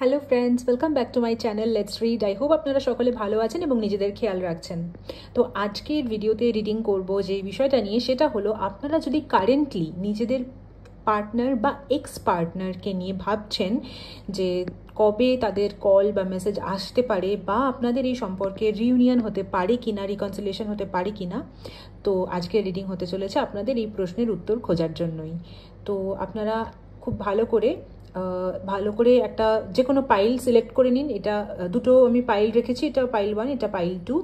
Hello friends, welcome back to my channel let's read. I hope আপনারা সকলে ভালো আছেন এবং নিজেদের খেয়াল রাখছেন। তো আজকের ভিডিওতে রিডিং করব যে বিষয়টা নিয়ে, সেটা হলো আপনারা যদি কারেন্টলি নিজেদের পার্টনার বা এক্স পার্টনারকে নিয়ে ভাবছেন যে কবে তাদের কল বা মেসেজ আসতে পারে বা আপনাদের এই সম্পর্কে রিউনিয়ন হতে পারে কিনা, রিকনসিলিয়েশন হতে পারে কিনা, তো আজকের রিডিং হতে চলেছে আপনাদের এই প্রশ্নের উত্তর খোঁজার জন্যই। তো আপনারা খুব ভালো করে একটা যে কোনো পাইল সিলেক্ট করে নিন। এটা দুটো আমি পাইল রেখেছি, এটা পাইল 1, এটা পাইল 2।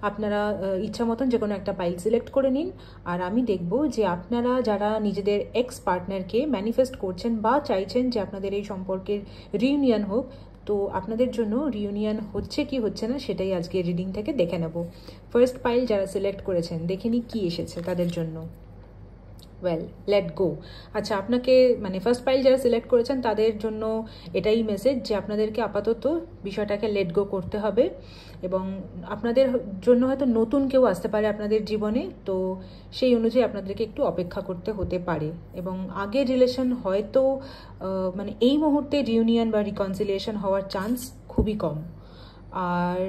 আপনারা ইচ্ছা মতন যে কোনো একটা পাইল সিলেক্ট করে নিন। আর আমি দেখব যে আপনারা যারা নিজেদের এক্স পার্টনারকে ম্যানিফেস্ট করছেন বা চাইছেন যে আপনাদের এই সম্পর্কের রিউনিয়ন হোক, তো আপনাদের জন্য রিউনিয়ন হচ্ছে কি হচ্ছে না সেটাই আজকে রিডিং থেকে দেখে নেব। ফার্স্ট পাইল যারা সিলেক্ট করেছেন, দেখে নি কি এসেছে তাদের জন্য। Well, let go. আচ্ছা, আপনাকে ফার্স্ট পাইল যারা সিলেক্ট করেছেন তাদের জন্য এটাই মেসেজ যে আপনাদেরকে আপাতত বিষয়টাকে লেট গো করতে হবে এবং আপনাদের জন্য হয়তো নতুন কেউ আসতে পারে আপনাদের জীবনে, তো সেই অনুযায়ী আপনাদেরকে একটু অপেক্ষা করতে হতে পারে এবং আগের রিলেশন হয়তো এই মুহূর্তে রিউনিয়ন বা রিকনসিলিয়েশন হওয়ার চান্স খুবই কম। আর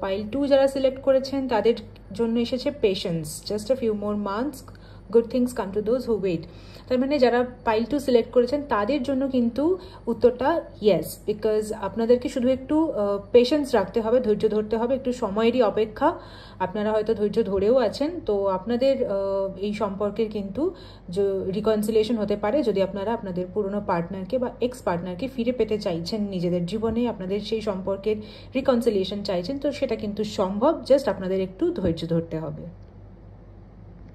পাইল 2 যারা সিলেক্ট করেছেন তাদের জন্য এসেছে patience, just a few more months, good things come to those who wait. তার মানে যারা পাইল 2 সিলেক্ট করেছেন তাদের জন্য কিন্তু উত্তরটা ইয়েস, বিকজ আপনাদেরকে শুধু একটু পেশেন্স রাখতে হবে, ধৈর্য ধরতে হবে, একটু সময়েরই অপেক্ষা। আপনারা হয়তো ধৈর্য ধরেও আছেন, তো আপনাদের এই সম্পর্কের কিন্তু রিকনসিলিয়েশন হতে পারে যদি আপনারা আপনাদের পুরনো পার্টনারকে বা এক্স পার্টনারকে ফিরে পেতে চাইছেন নিজেদের জীবনে, আপনাদের সেই সম্পর্কের রিকনসিলিয়েশন চাইছেন, তো সেটা কিন্তু সম্ভব, জাস্ট আপনাদের একটু ধৈর্য ধরতে হবে।